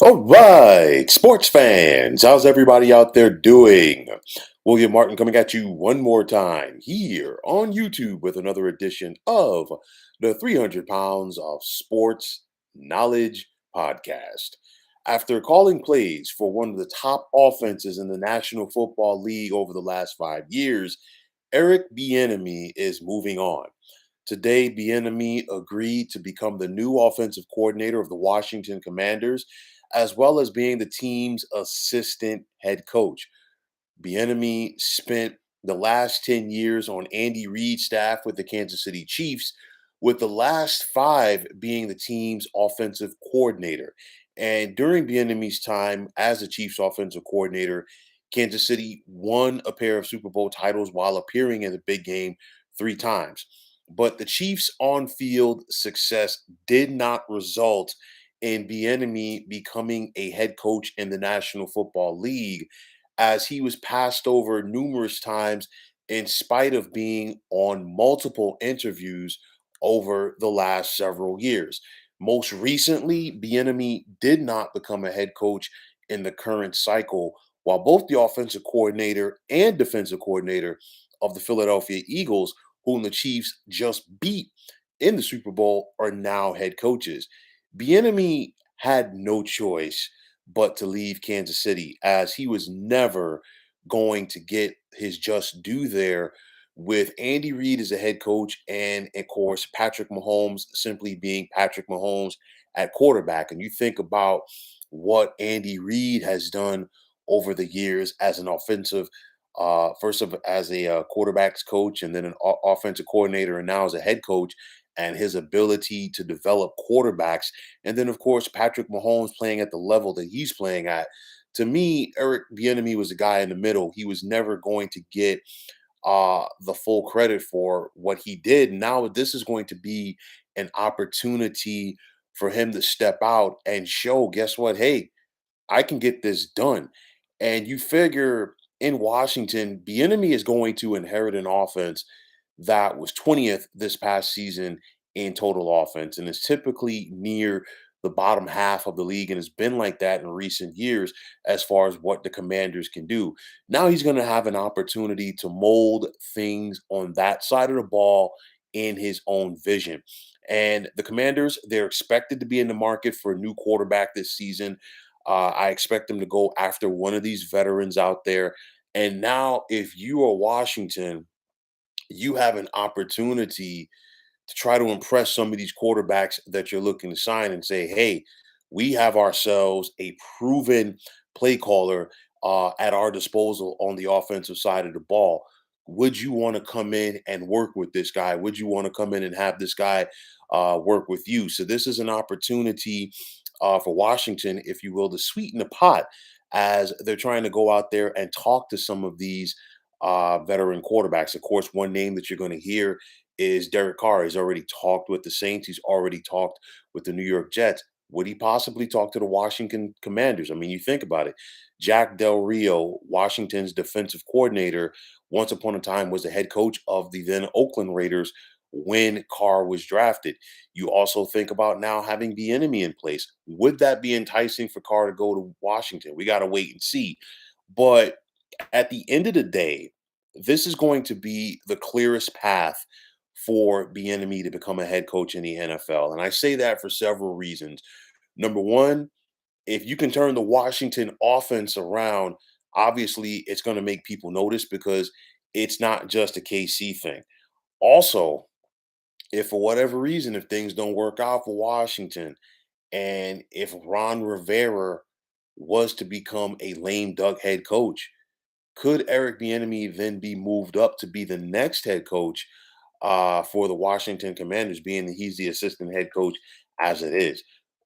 All right, sports fans, how's everybody out there doing? William Martin coming at you one more time here on YouTube with another edition of the 300 Pounds of Sports Knowledge podcast. After calling plays for one of the top offenses in the National Football League over the last 5 years, Eric Bienemy is moving on. Today, Bienemy agreed to become the new offensive coordinator of the Washington Commanders, as well as being the team's assistant head coach. Bienemy spent the last 10 years on Andy Reid's staff with the Kansas City Chiefs, with the last five being the team's offensive coordinator. And during Bienemy's time as the Chiefs offensive coordinator, Kansas City won a pair of Super Bowl titles while appearing in the big game three times. But the Chiefs' on field success did not result in Bienemy becoming a head coach in the National Football League, as he was passed over numerous times in spite of being on multiple interviews over the last several years. Most recently, Bienemy did not become a head coach in the current cycle, while both the offensive coordinator and defensive coordinator of the Philadelphia Eagles, whom the Chiefs just beat in the Super Bowl, are now head coaches. Bienemy had no choice but to leave Kansas City, as he was never going to get his just due there with Andy Reid as a head coach, and of course Patrick Mahomes simply being Patrick Mahomes at quarterback. And you think about what Andy Reid has done over the years as an offensive as a quarterbacks coach, and then an offensive coordinator, and now as a head coach, and his ability to develop quarterbacks, and then, of course, Patrick Mahomes playing at the level that he's playing at. To me, Eric Bieniemy was a guy in the middle. He was never going to get the full credit for what he did. Now, this is going to be an opportunity for him to step out and show, guess what? Hey, I can get this done. And you figure in Washington, Bieniemy is going to inherit an offense that was 20th this past season in total offense, and is typically near the bottom half of the league, and has been like that in recent years as far as what the Commanders can do. Now he's going to have an opportunity to mold things on that side of the ball in his own vision. And the Commanders, they're expected to be in the market for a new quarterback this season. I expect them to go after one of these veterans out there. And now, if you are Washington, you have an opportunity to try to impress some of these quarterbacks that you're looking to sign and say, hey, we have ourselves a proven play caller at our disposal on the offensive side of the ball. Would you want to come in and work with this guy? Would you want to come in and have this guy work with you? So, this is an opportunity for Washington, if you will, to sweeten the pot as they're trying to go out there and talk to some of these veteran quarterbacks. Of course, one name that you're going to hear is Derek Carr. He's already talked with the Saints. He's already talked with the New York Jets. Would he possibly talk to the Washington Commanders? I mean, you think about it. Jack Del Rio, Washington's defensive coordinator, once upon a time was the head coach of the then Oakland Raiders when Carr was drafted. You also think about now having the enemy in place. Would that be enticing for Carr to go to Washington? We got to wait and see. But at the end of the day, this is going to be the clearest path for Bieniemy to become a head coach in the NFL. And I say that for several reasons. Number one, if you can turn the Washington offense around, obviously it's going to make people notice, because it's not just a KC thing. Also, if for whatever reason, if things don't work out for Washington, and if Ron Rivera was to become a lame duck head coach, could Eric Bieniemy then be moved up to be the next head coach for the Washington Commanders, being that he's the assistant head coach as it is?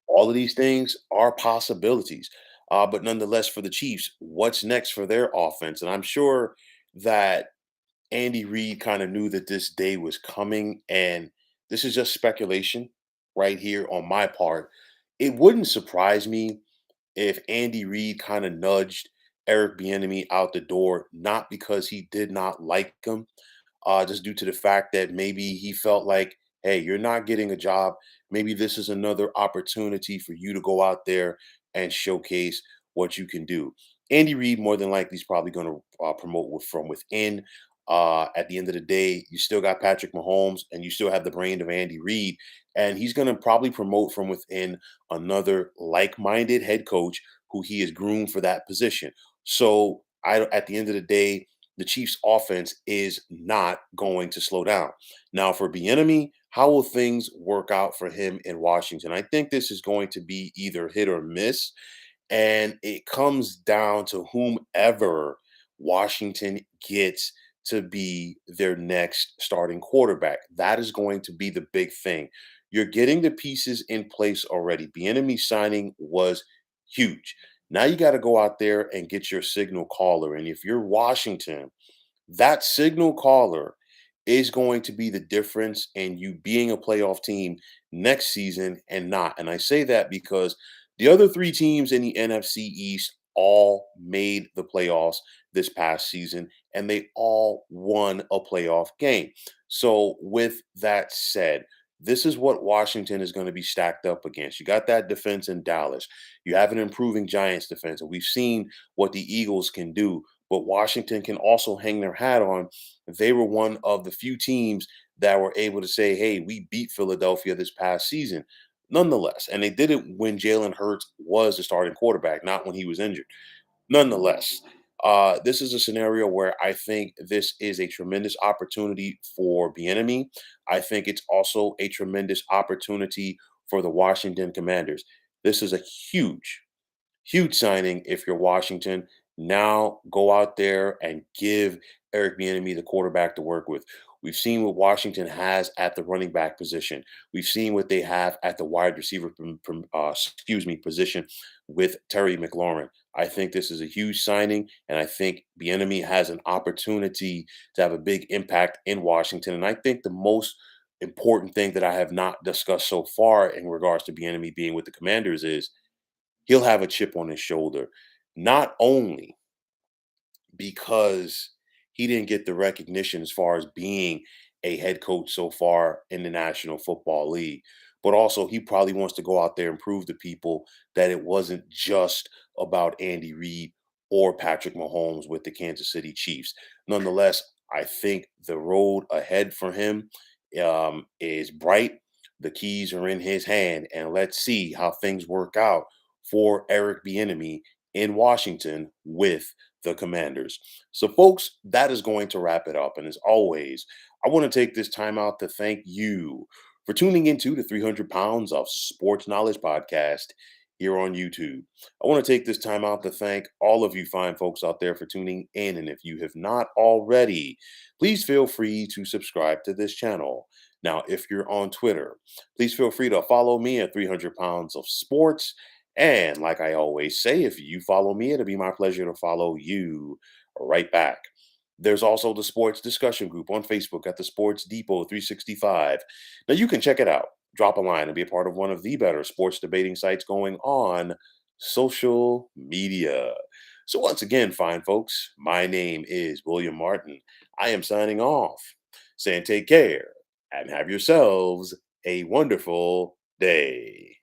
All of these things are possibilities. But nonetheless, for the Chiefs, what's next for their offense? And I'm sure that Andy Reid kind of knew that this day was coming, and this is just speculation right here on my part. It wouldn't surprise me if Andy Reid kind of nudged Eric Bieniemy out the door, not because he did not like him, just due to the fact that maybe he felt like, hey, you're not getting a job. Maybe this is another opportunity for you to go out there and showcase what you can do. Andy Reid more than likely is probably going to promote from within. At the end of the day, you still got Patrick Mahomes, and you still have the brain of Andy Reid, and he's going to probably promote from within another like-minded head coach who he is groomed for that position. So, at the end of the day, the Chiefs' offense is not going to slow down. Now, for Bieniemy, how will things work out for him in Washington? I think this is going to be either hit or miss, and it comes down to whomever Washington gets to be their next starting quarterback. That is going to be the big thing. You're getting the pieces in place already. Bieniemy signing was huge. Now you got to go out there and get your signal caller. And if you're Washington, that signal caller is going to be the difference in you being a playoff team next season and not. And I say that because the other three teams in the NFC East all made the playoffs this past season and they all won a playoff game. So, with that said, this is what Washington is going to be stacked up against. You got that defense in Dallas. You have an improving Giants defense, and we've seen what the Eagles can do, but Washington can also hang their hat on. They were one of the few teams that were able to say, hey, we beat Philadelphia this past season. Nonetheless, and they did it when Jalen Hurts was the starting quarterback, not when he was injured. Nonetheless, this is a scenario where I think this is a tremendous opportunity for Bieniemy. I think it's also a tremendous opportunity for the Washington Commanders. This is a huge signing if you're Washington. Now go out there and give Eric Bienemy the quarterback to work with. We've seen what Washington has at the running back position. We've seen what they have at the wide receiver position with Terry McLaurin. I think this is a huge signing, and I think Bienemy has an opportunity to have a big impact in Washington. And I think the most important thing that I have not discussed so far in regards to Bienemy being with the Commanders is he'll have a chip on his shoulder, not only because he didn't get the recognition as far as being a head coach so far in the National Football League, but also he probably wants to go out there and prove to people that it wasn't just about Andy Reid or Patrick Mahomes with the Kansas City Chiefs. Nonetheless, I think the road ahead for him is bright. The keys are in his hand, and let's see how things work out for Eric Bieniemy in Washington with the Commanders. So, folks, that is going to wrap it up. And as always, I want to take this time out to thank you for tuning into the 300 Pounds of Sports Knowledge podcast here on YouTube. I want to take this time out to thank all of you fine folks out there for tuning in. And if you have not already, please feel free to subscribe to this channel. Now, if you're on Twitter, please feel free to follow me at 300 Pounds of Sports. And like I always say, if you follow me, it'll be my pleasure to follow you right back. There's also the sports discussion group on Facebook at the Sports Depot 365. Now you can check it out. Drop a line and be a part of one of the better sports debating sites going on social media. So once again, fine folks, my name is William Martin. I am signing off, saying take care and have yourselves a wonderful day.